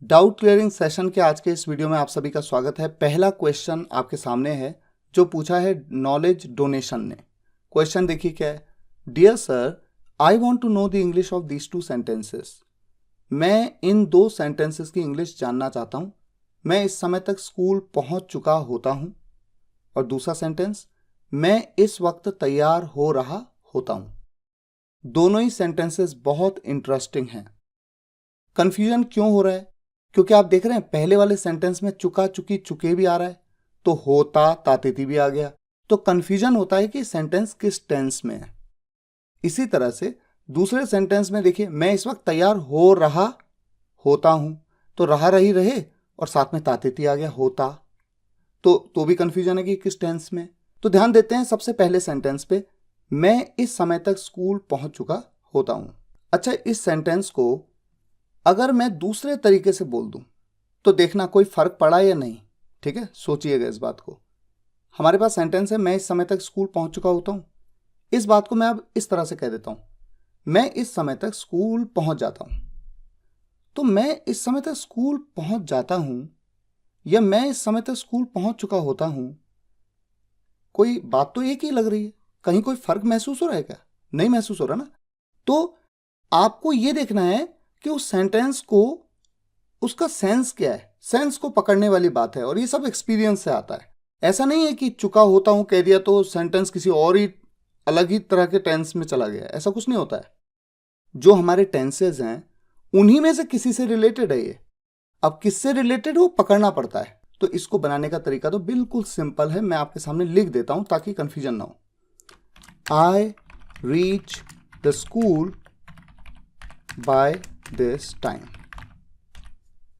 Doubt clearing session के आज के इस वीडियो में आप सभी का स्वागत है। पहला क्वेश्चन आपके सामने है जो पूछा है नॉलेज डोनेशन ने। क्वेश्चन देखिए क्या है। Dear sir, I want to know the English of these two sentences. मैं इन दो सेंटेंसेस की इंग्लिश जानना चाहता हूं। मैं इस समय तक स्कूल पहुंच चुका होता हूं। और दूसरा सेंटेंस, मैं इस वक्त तैयार हो रहा होता हूं। दोनों ही सेंटेंसेस बहुत इंटरेस्टिंग हैं। कंफ्यूजन क्यों हो रहा है? क्योंकि आप देख रहे हैं पहले वाले सेंटेंस में चुका चुकी चुके भी आ रहा है, तो होता तातिथि भी आ गया। तो कंफ्यूजन होता है कि सेंटेंस किस टेंस में है। इसी तरह से दूसरे सेंटेंस में देखिए, मैं इस वक्त तैयार हो रहा होता हूं, तो रहा रही रहे और साथ में तातिथि आ गया होता। तो भी कंफ्यूजन है कि किस टेंस में। तो ध्यान देते हैं सबसे पहले सेंटेंस पे, मैं इस समय तक स्कूल पहुंच चुका होता हूं। अच्छा, इस सेंटेंस को अगर मैं दूसरे तरीके से बोल दूं तो देखना कोई फर्क पड़ा या नहीं। ठीक है, सोचिएगा इस बात को। हमारे पास सेंटेंस है, मैं इस समय तक स्कूल पहुंच चुका होता हूं। इस बात को मैं अब इस तरह से कह देता हूं, मैं इस समय तक स्कूल पहुंच जाता हूं। तो मैं इस समय तक स्कूल पहुंच जाता हूं या मैं इस समय तक स्कूल पहुंच चुका होता हूं, कोई बात तो एक ही लग रही है। कहीं कोई फर्क महसूस हो रहा है क्या? नहीं महसूस हो रहा ना। तो आपको यह देखना है कि उस सेंटेंस को, उसका सेंस क्या है। सेंस को पकड़ने वाली बात है और ये सब एक्सपीरियंस से आता है। ऐसा नहीं है कि चुका होता हूं कह दिया तो सेंटेंस किसी और ही अलग ही तरह के टेंस में चला गया। ऐसा कुछ नहीं होता है। जो हमारे टेंसेज हैं उन्हीं में से किसी से रिलेटेड है ये। अब किससे रिलेटेड वो पकड़ना पड़ता है। तो इसको बनाने का तरीका तो बिल्कुल सिंपल है, मैं आपके सामने लिख देता हूं ताकि कंफ्यूजन ना हो। I reach the school by this time.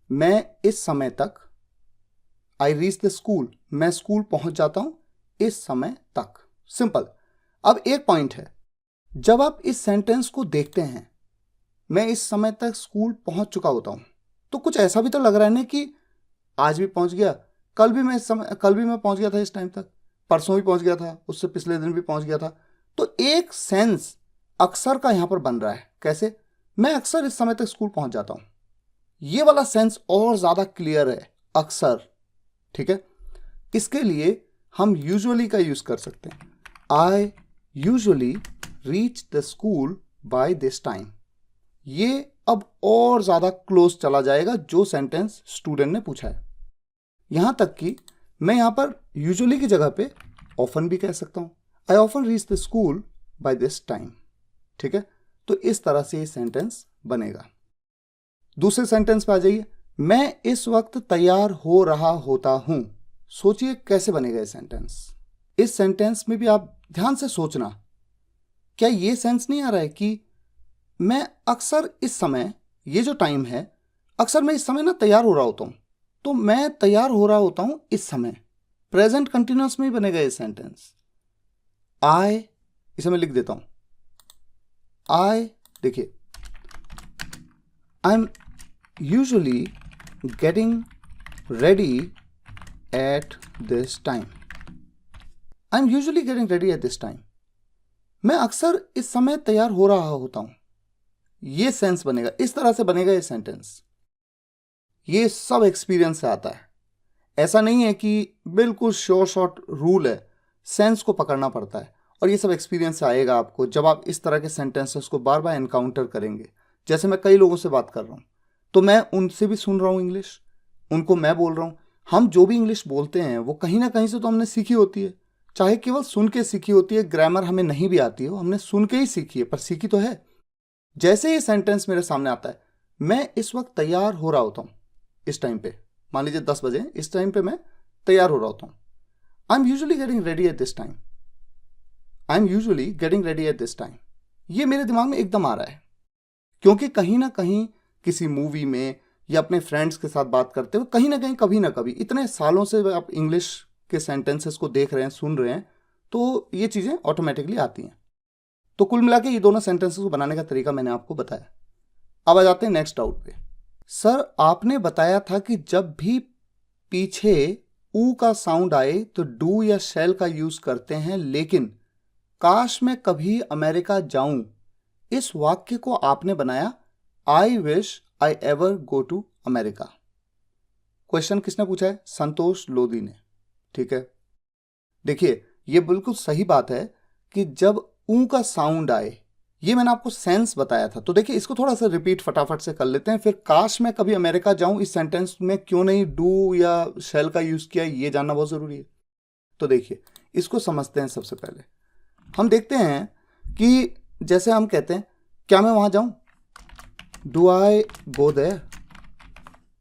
मैं इस समय तक, आई रीच द स्कूल, मैं स्कूल पहुंच जाता हूं इस समय तक। सिंपल। अब एक पॉइंट है, जब आप इस सेंटेंस को देखते हैं, मैं इस समय तक स्कूल पहुंच चुका होता हूं, तो कुछ ऐसा भी तो लग रहा है ना कि आज भी पहुंच गया, कल भी मैं पहुंच गया था इस टाइम तक, परसों भी पहुंच गया था, उससे पिछले दिन भी पहुंच गया था। तो एक सेंस अक्सर का यहां पर बन रहा है। कैसे? मैं अक्सर इस समय तक स्कूल पहुंच जाता हूं। ये वाला सेंस और ज्यादा क्लियर है, अक्सर। ठीक है, इसके लिए हम यूजुअली का यूज कर सकते हैं। I usually reach the school by this time. ये अब और ज्यादा क्लोज चला जाएगा जो सेंटेंस स्टूडेंट ने पूछा है। यहां तक कि मैं यहां पर यूजुअली की जगह पे ऑफन भी कह सकता हूं। I often reach the school by this time. ठीक है, तो इस तरह से ये सेंटेंस बनेगा। दूसरे सेंटेंस पे आ जाइए, मैं इस वक्त तैयार हो रहा होता हूं। सोचिए कैसे बनेगा ये सेंटेंस। इस सेंटेंस में भी आप ध्यान से सोचना, क्या ये सेंस नहीं आ रहा है कि मैं अक्सर इस समय, ये जो टाइम है, अक्सर मैं इस समय ना तैयार हो रहा होता हूं। तो मैं तैयार हो रहा होता हूं इस समय, प्रेजेंट कंटिन्यूअस में ही बनेगा ये सेंटेंस। आई, इसे मैं लिख देता हूं। आई, देखिए, I am usually getting ready at this time. I'm usually getting ready at this time. मैं अक्सर इस समय तैयार हो रहा होता हूं। ये सेंस बनेगा, इस तरह से बनेगा ये सेंटेंस। ये सब एक्सपीरियंस से आता है। ऐसा नहीं है कि बिल्कुल श्योर शॉर्ट रूल है, सेंस को पकड़ना पड़ता है। और ये सब एक्सपीरियंस से आएगा आपको जब आप इस तरह के सेंटेंसेस को बार बार एनकाउंटर करेंगे। जैसे मैं कई लोगों से बात कर रहा हूं, तो मैं उनसे भी सुन रहा हूं इंग्लिश, उनको मैं बोल रहा हूं। हम जो भी इंग्लिश बोलते हैं वो कहीं ना कहीं से तो हमने सीखी होती है, चाहे केवल सुन के सीखी होती है। ग्रामर हमें नहीं भी आती है, वो हमने सुन के ही सीखी है, पर सीखी तो है। जैसे ये सेंटेंस मेरे सामने आता है, मैं इस वक्त तैयार हो रहा होता हूं इस टाइम पे, मान लीजिए 10 बजे, इस टाइम पे मैं तैयार हो रहा होता हूं। I am usually getting ready at this time. I am usually getting ready at this time. ये मेरे दिमाग में एकदम आ रहा है, क्योंकि कहीं ना कहीं किसी मूवी में या अपने फ्रेंड्स के साथ बात करते हुए कहीं ना कहीं, कभी ना कभी, इतने सालों से आप इंग्लिश के सेंटेंसेस को देख रहे हैं, सुन रहे हैं, तो ये चीज़ें ऑटोमेटिकली आती हैं। तो कुल मिला के ये दोनों सेंटेंसेस को बनाने का तरीका मैंने आपको बताया। अब आ जाते हैं नेक्स्ट डाउट पे। सर, आपने बताया था कि जब भी पीछे ऊ का साउंड आए तो डू या शैल का यूज करते हैं, लेकिन काश मैं कभी अमेरिका जाऊं, इस वाक्य को आपने बनाया I wish I ever go to America. Question किसने पूछा है? संतोष लोधी ने। ठीक है, देखिए ये बिल्कुल सही बात है कि जब ऊ का साउंड आए, ये मैंने आपको सेंस बताया था। तो देखिए इसको थोड़ा सा रिपीट फटाफट से कर लेते हैं, फिर काश मैं कभी अमेरिका जाऊं इस सेंटेंस में क्यों नहीं डू या शैल का यूज किया, ये जानना बहुत जरूरी है। तो देखिए इसको समझते हैं। सबसे पहले हम देखते हैं कि जैसे हम कहते हैं क्या मैं वहां जाऊं, डू आई गो देयर,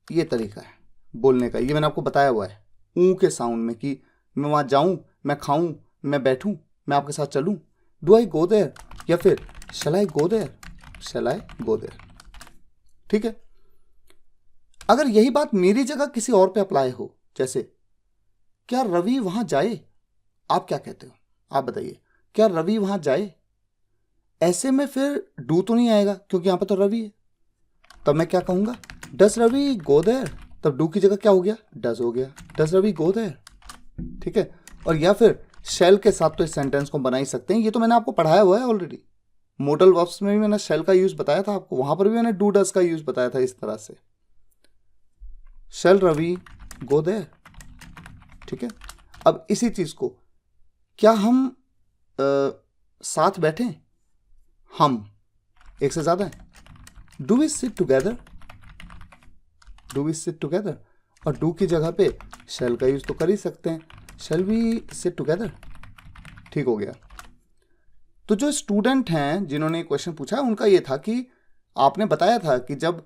ये तरीका है बोलने का। ये मैंने आपको बताया हुआ है ऊ के साउंड में कि मैं वहां जाऊं, मैं खाऊं, मैं बैठूं, मैं आपके साथ चलूं, डू आई गो देयर, या फिर शैल आई go there, shell I go there. ठीक है, अगर यही बात मेरी जगह किसी और पे अप्लाई हो, जैसे क्या रवि वहां जाए, आप क्या कहते हो? आप बताइए, क्या रवि वहां जाए? ऐसे में फिर डू तो नहीं आएगा क्योंकि यहां पर तो रवि है। तब मैं क्या कहूंगा? डस रवि गो देयर। तब डू की जगह क्या हो गया? डस हो गया, डस रवि गो देयर। ठीक है, और या फिर शैल के साथ तो इस सेंटेंस को बना ही सकते हैं। ये तो मैंने आपको पढ़ाया हुआ है ऑलरेडी। मोडल वर्ब्स में भी मैंने शैल का यूज बताया था आपको, वहां पर भी मैंने डू डस का यूज बताया था इस तरह से, शैल रवि गो देयर। ठीक है, अब इसी चीज को क्या हम साथ बैठे, हम एक से ज्यादा है, do we sit together, do we sit together. और डू की जगह पे शैल का यूज तो कर ही सकते हैं, शैल वी सिट टुगेदर। ठीक हो गया। तो जो स्टूडेंट हैं जिन्होंने क्वेश्चन पूछा उनका ये था कि आपने बताया था कि जब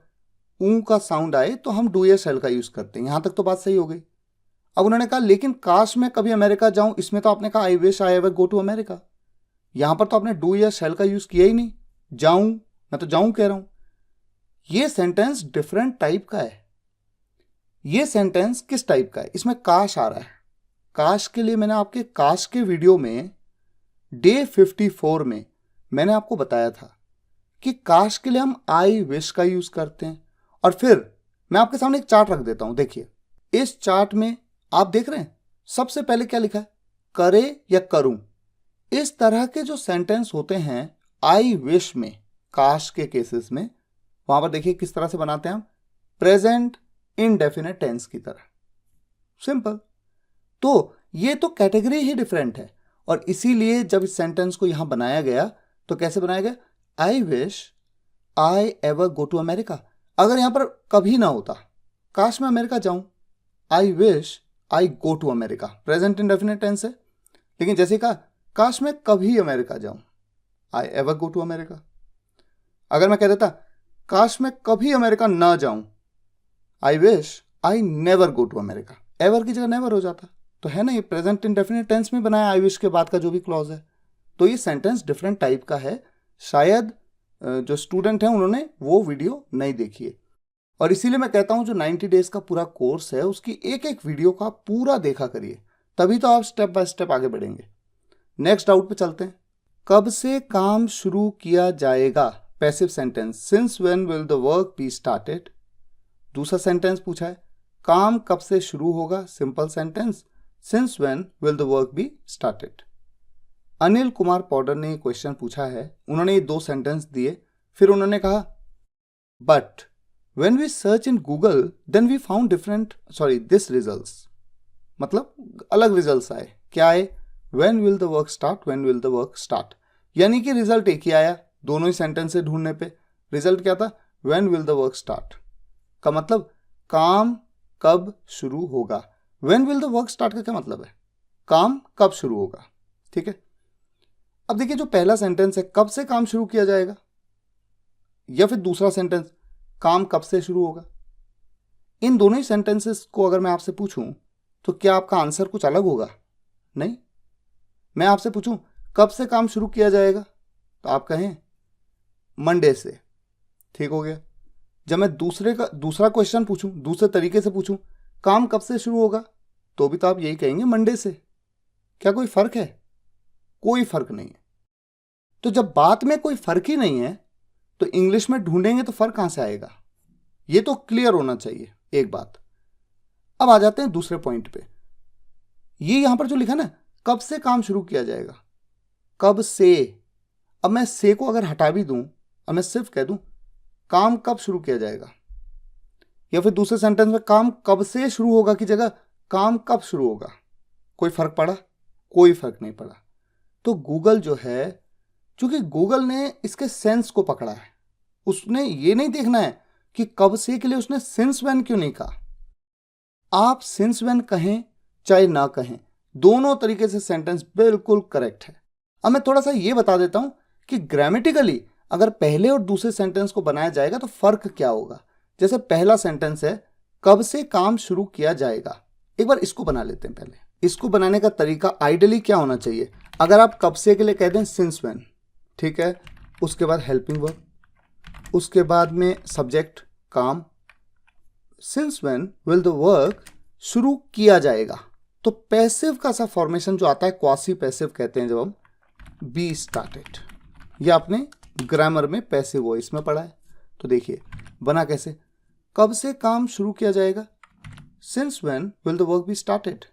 ऊ का साउंड आए तो हम डू या शैल का यूज करते हैं। यहां तक तो बात सही हो गई। अब उन्होंने कहा लेकिन काश मैं कभी अमेरिका जाऊं, इसमें तो आपने कहा I wish I ever go to America. यहां पर तो आपने डू या शैल का यूज किया ही नहीं। जाऊं, मैं तो जाऊं कह रहा हूं। ये सेंटेंस डिफरेंट टाइप का है। ये सेंटेंस किस टाइप का है? इसमें काश आ रहा है। काश के लिए मैंने आपके काश के वीडियो में डे 54 में मैंने आपको बताया था कि काश के लिए हम आई विश का यूज करते हैं। और फिर मैं आपके सामने एक चार्ट रख देता हूं। देखिए इस चार्ट में आप देख रहे हैं सबसे पहले क्या लिखा है? करे या करूं। इस तरह के जो सेंटेंस होते हैं आई विश में, काश के केसेस में, वहां पर देखिए किस तरह से बनाते हैं हम, प्रेजेंट इनडेफिनेट टेंस की तरह। सिंपल। तो ये तो कैटेगरी ही डिफरेंट है, और इसीलिए जब इस सेंटेंस को यहां बनाया गया तो कैसे बनाया गया? I wish I ever go to America. अगर यहां पर कभी ना होता, काश मैं अमेरिका जाऊं, I wish I go to America, present indefinite tense है। लेकिन जैसे कहा काश मैं कभी अमेरिका जाऊं, I ever go to America. अगर मैं कह देता काश मैं कभी अमेरिका ना जाऊं, I wish I never go to America, ever की जगह नेवर हो जाता। तो है ना, ये प्रेजेंट इंडेफिनिट टेंस में बनाया आई विश के बाद का जो भी क्लॉज है। तो ये सेंटेंस डिफरेंट टाइप का है। शायद जो स्टूडेंट हैं उन्होंने वो वीडियो नहीं देखी है, और इसीलिए मैं कहता हूं जो 90 डेज का पूरा कोर्स है उसकी एक एक वीडियो का पूरा देखा करिए, तभी तो आप स्टेप बाय स्टेप आगे बढ़ेंगे। नेक्स्ट डाउट पे चलते हैं। कब से काम शुरू किया जाएगा? Passive sentence, since when will the work be started. दूसरा सेंटेंस पूछा है काम कब से शुरू होगा? Simple sentence, since when will the work be started. Anil Kumar Poddar ने क्वेश्चन पूछा है, उन्होंने ये दो सेंटेंस दिए, फिर उन्होंने कहा but when we search in Google then we found this results। मतलब अलग रिजल्ट्स आए। क्या आए? when will the work start, when will the work start। यानी कि रिजल्ट एक ही आया दोनों ही सेंटेंस से ढूंढने पे। रिजल्ट क्या था? when will the work start का मतलब काम कब शुरू होगा। when will the work start का क्या मतलब है? काम कब शुरू होगा। ठीक है, अब देखिए जो पहला सेंटेंस है कब से काम शुरू किया जाएगा, या फिर दूसरा सेंटेंस काम कब से शुरू होगा। इन दोनों ही सेंटेंसेस को अगर मैं आपसे पूछूं तो क्या आपका आंसर कुछ अलग होगा? नहीं। मैं आपसे पूछूं कब से काम शुरू किया जाएगा, तो आप कहें मंडे से। ठीक हो गया। जब मैं दूसरा क्वेश्चन पूछूं, दूसरे तरीके से पूछूं काम कब से शुरू होगा, तो भी तो आप यही कहेंगे मंडे से। क्या कोई फर्क है? कोई फर्क नहीं है। तो जब बात में कोई फर्क ही नहीं है तो इंग्लिश में ढूंढेंगे तो फर्क कहां से आएगा? ये तो क्लियर होना चाहिए एक बात। अब आ जाते हैं दूसरे पॉइंट पे। ये यहां पर जो लिखा ना कब से काम शुरू किया जाएगा, कब से। अब मैं से को अगर हटा भी दूं, अब मैं सिर्फ कह दूं काम कब शुरू किया जाएगा, या फिर दूसरे सेंटेंस में काम कब से शुरू होगा की जगह काम कब शुरू होगा, कोई फर्क पड़ा? कोई फर्क नहीं पड़ा। तो गूगल जो है, चूंकि गूगल ने इसके सेंस को पकड़ा है, उसने ये नहीं देखना है कि कब से के लिए उसने सिंस व्हेन क्यों नहीं कहा। आप सिंस व्हेन कहें चाहे ना कहें, दोनों तरीके से सेंटेंस बिल्कुल करेक्ट है। अब मैं थोड़ा सा ये बता देता हूं कि ग्रामेटिकली अगर पहले और दूसरे सेंटेंस को बनाया जाएगा तो फर्क क्या होगा। जैसे पहला सेंटेंस है कब से काम शुरू किया जाएगा, एक बार इसको बना लेते हैं। पहले इसको बनाने का तरीका आइडियली क्या होना चाहिए, अगर आप कब से के लिए कह दें सिंस व्हेन, ठीक है, उसके बाद हेल्पिंग वर्ब, उसके बाद में सब्जेक्ट काम, since when will the work शुरू किया जाएगा। तो पैसिव का सा फॉर्मेशन जो आता है क्वासी पैसिव कहते हैं जब हम बी स्टार्टेड, ये आपने ग्रामर में पैसिव वॉइस में पढ़ा है। तो देखिए बना कैसे, कब से काम शुरू किया जाएगा, since when will the work be started.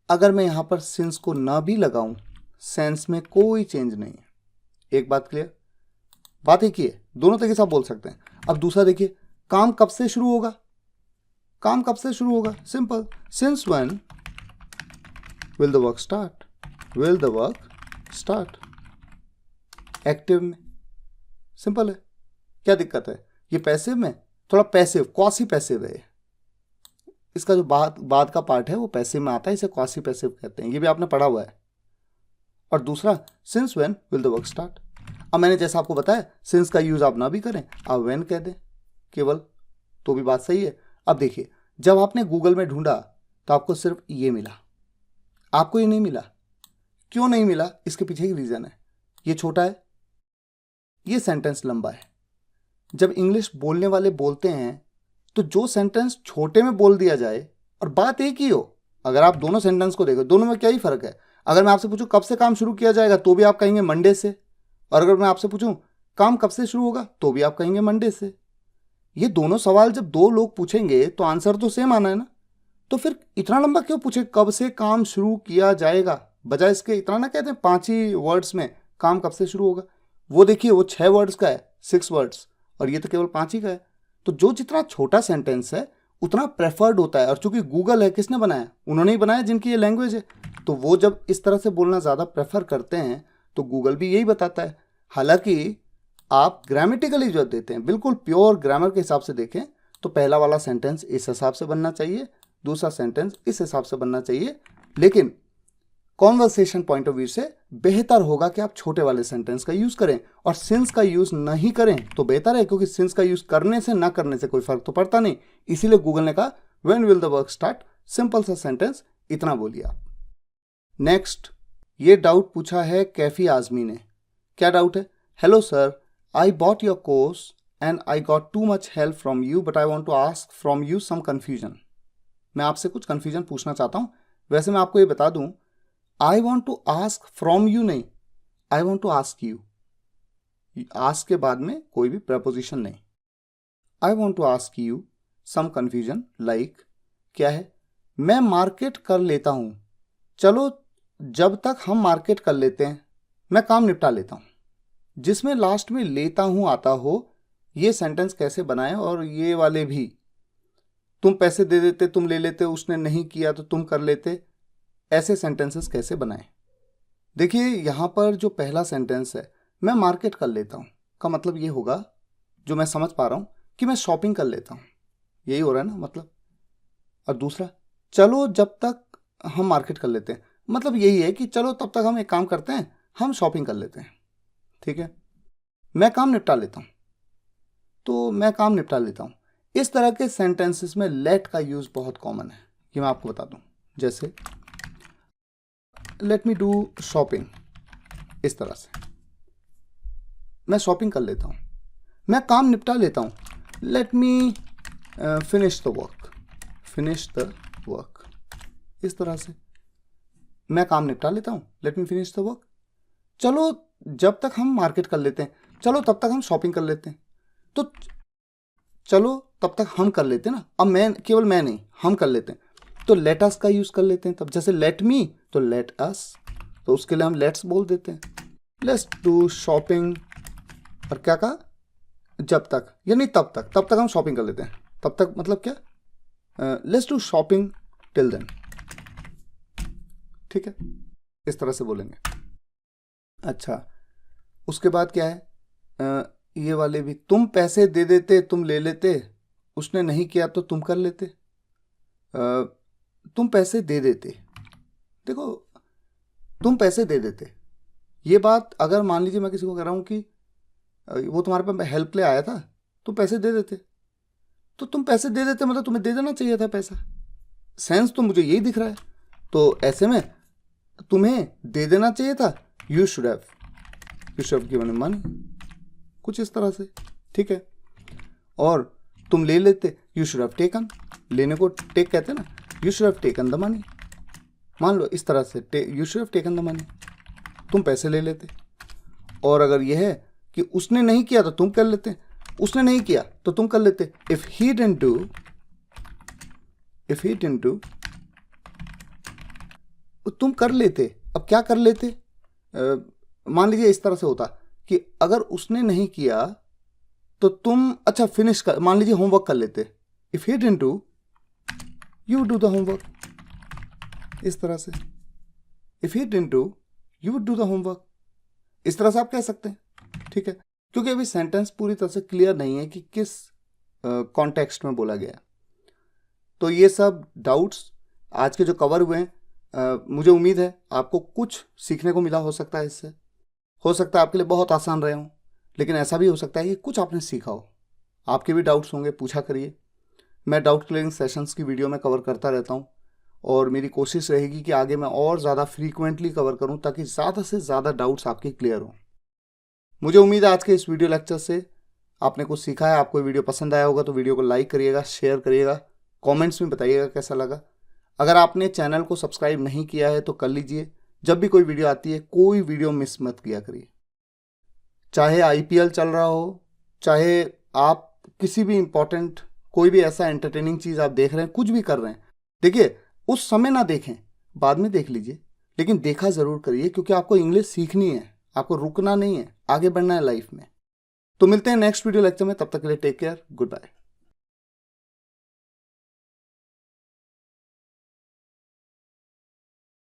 अगर मैं यहां पर सिंस को ना भी लगाऊं, सेंस में कोई चेंज नहीं है। एक बात क्लियर, बात एक ही है, दोनों तरीके से आप बोल सकते हैं। अब दूसरा देखिए, काम कब से शुरू होगा, काम कब से शुरू होगा, simple, since when will the work start, will the work start. Active में सिंपल है, क्या दिक्कत है, ये पैसिव में थोड़ा पैसिव क्वासी पैसिव है, इसका जो बाद का पार्ट है वो पैसिव में आता है, इसे क्वासी पैसिव कहते हैं, ये भी आपने पढ़ा हुआ है। और दूसरा since when will the work start. अब मैंने जैसा आपको बताया सिंस का यूज आप ना भी करें, आप व्हेन कह दें केवल, तो भी बात सही है। अब देखिए जब आपने गूगल में ढूंढा तो आपको सिर्फ ये मिला, आपको ये नहीं मिला। क्यों नहीं मिला, इसके पीछे एक रीजन है, ये छोटा है, ये सेंटेंस लंबा है। जब इंग्लिश बोलने वाले बोलते हैं तो जो सेंटेंस छोटे में बोल दिया जाए और बात एक ही हो, अगर आप दोनों सेंटेंस को देखो दोनों में क्या ही फर्क है। अगर मैं आपसे पूछूं कब से काम शुरू किया जाएगा तो भी आप कहेंगे मंडे से, और अगर मैं आपसे पूछूं काम कब से शुरू होगा तो भी आप कहेंगे मंडे से। ये दोनों सवाल जब दो लोग पूछेंगे तो आंसर तो सेम आना है ना, तो फिर इतना लंबा क्यों पूछे कब से काम शुरू किया जाएगा, बजाय इसके इतना ना कहते हैं 5 ही वर्ड्स में काम कब से शुरू होगा। वो देखिए वो 6 वर्ड्स का है, 6 वर्ड्स, और ये तो केवल 5 ही का है। तो जो जितना छोटा सेंटेंस है उतना प्रेफर्ड होता है, और चूंकि गूगल है, किसने बनाया, उन्होंने ही बनाया जिनकी ये लैंग्वेज है, तो वो जब इस तरह से बोलना ज़्यादा प्रेफर करते हैं तो गूगल भी यही बताता है। हालांकि आप ग्रामेटिकली जो देते हैं बिल्कुल प्योर ग्रामर के हिसाब से देखें तो पहला वाला सेंटेंस इस हिसाब से बनना चाहिए, दूसरा सेंटेंस इस हिसाब से बनना चाहिए, लेकिन कॉन्वर्सेशन पॉइंट ऑफ व्यू से बेहतर होगा कि आप छोटे वाले सेंटेंस का यूज करें और सिंस का यूज नहीं करें तो बेहतर है, क्योंकि सिंस का यूज करने से ना करने से कोई फर्क तो पड़ता नहीं। इसीलिए गूगल ने कहा when will the work start, simple सा सेंटेंस, इतना बोलिए आप। नेक्स्ट, ये डाउट पूछा है कैफी आजमी ने। क्या डाउट है, hello sir, I bought your course and I got too much help from you but I want to ask from you some confusion. मैं आपसे कुछ कन्फ्यूजन पूछना चाहता हूं। वैसे मैं आपको ये बता दूं, I want to ask from you नहीं, I want to ask you, ask के बाद में कोई भी प्रपोजिशन नहीं। I want to ask you some confusion like, क्या है, मैं मार्केट कर लेता हूं, चलो जब तक हम मार्केट कर लेते हैं मैं काम निपटा लेता हूं। जिसमें लास्ट में लेता हूं आता हो, ये सेंटेंस कैसे बनाएं, और ये वाले भी, तुम पैसे दे देते तुम ले लेते, उसने नहीं किया तो तुम कर लेते, ऐसे सेंटेंसेस कैसे बनाएं। देखिए यहां पर जो पहला सेंटेंस है मैं मार्केट कर लेता हूं का मतलब ये होगा, जो मैं समझ पा रहा हूं, कि मैं शॉपिंग कर लेता हूं, यही हो रहा है ना मतलब। और दूसरा, चलो जब तक हम मार्केट कर लेते हैं, मतलब यही है कि चलो तब तक हम एक काम करते हैं, हम शॉपिंग कर लेते हैं, ठीक है। मैं काम निपटा लेता हूं, तो मैं काम निपटा लेता हूं। इस तरह के सेंटेंसेस में लेट का यूज बहुत कॉमन है, ये मैं आपको बता दूं। जैसे लेट मी डू शॉपिंग, इस तरह से मैं शॉपिंग कर लेता हूं, मैं काम निपटा लेता हूं, let me finish the work, finish the work, इस तरह से मैं काम निपटा लेता हूं, let me finish the work. चलो जब तक हम मार्केट कर लेते हैं, चलो तब तक हम शॉपिंग कर लेते हैं, तो चलो तब तक हम कर लेते हैं ना, अब मैं केवल मैं नहीं, हम कर लेते हैं, तो लेट अस का यूज कर लेते हैं। तब जैसे लेट मी तो लेट अस, तो उसके लिए हम लेट्स बोल देते हैं, लेट्स डू शॉपिंग, और क्या कहा, जब तक यानी तब तक हम शॉपिंग कर लेते हैं, तब तक मतलब क्या, let's do shopping till then, ठीक है, इस तरह से बोलेंगे। अच्छा, उसके बाद क्या है, ये वाले भी, तुम पैसे दे देते तुम ले लेते, उसने नहीं किया तो तुम कर लेते। तुम पैसे दे देते, देखो तुम पैसे दे देते, ये बात अगर मान लीजिए मैं किसी को कह रहा हूँ कि वो तुम्हारे पास हेल्प ले आया था, तुम पैसे दे देते, तो तुम पैसे दे देते मतलब तुम्हें दे देना चाहिए था पैसा, सेंस तो मुझे यही दिख रहा है। तो ऐसे में तुम्हें दे देना चाहिए था, you should have given money, कुछ इस तरह से, ठीक है। और तुम ले लेते, यू शुड हैव टेकन, लेने को टेक कहते हैं ना, you should have taken the money, मान लो इस तरह से, you should have taken the money, तुम पैसे ले लेते। और अगर यह है कि उसने नहीं किया तो तुम कर लेते, उसने नहीं किया तो तुम कर लेते, इफ ही डिडंट डू तुम कर लेते। अब क्या कर लेते, मान लीजिए इस तरह से होता कि अगर उसने नहीं किया तो तुम अच्छा फिनिश कर, मान लीजिए होमवर्क कर लेते, if he didn't do you do the homework, इस तरह से, if he didn't do you would do the homework, इस तरह से आप कह सकते हैं, ठीक है। क्योंकि अभी सेंटेंस पूरी तरह से क्लियर नहीं है कि किस कॉन्टेक्स्ट में बोला गया। तो ये सब डाउट्स आज के जो कवर हुए हैं, मुझे उम्मीद है आपको कुछ सीखने को मिला हो सकता है इससे, हो सकता है आपके लिए बहुत आसान रहे हों, लेकिन ऐसा भी हो सकता है कि कुछ आपने सीखा हो। आपके भी डाउट्स होंगे, पूछा करिए, मैं डाउट क्लियरिंग सेशंस की वीडियो में कवर करता रहता हूँ, और मेरी कोशिश रहेगी कि आगे मैं और ज़्यादा फ्रीक्वेंटली कवर करूँ ताकि ज़्यादा से ज़्यादा डाउट्स आपके क्लियर हों। मुझे उम्मीद है आज के इस वीडियो लेक्चर से आपने कुछ सीखा है। आपको वीडियो पसंद आया होगा तो वीडियो को लाइक करिएगा, शेयर करिएगा, कमेंट्स में बताइएगा कैसा लगा। अगर आपने चैनल को सब्सक्राइब नहीं किया है तो कर लीजिए, जब भी कोई वीडियो आती है कोई वीडियो मिस मत किया करिए, चाहे IPL चल रहा हो, चाहे आप किसी भी इंपॉर्टेंट कोई भी ऐसा एंटरटेनिंग चीज़ आप देख रहे हैं, कुछ भी कर रहे हैं, देखिए उस समय ना देखें, बाद में देख लीजिए, लेकिन देखा ज़रूर करिए, क्योंकि आपको इंग्लिश सीखनी है, आपको रुकना नहीं है, आगे बढ़ना है लाइफ में। तो मिलते हैं नेक्स्ट वीडियो लेक्चर में, तब तक के लिए टेक केयर, गुड बाय।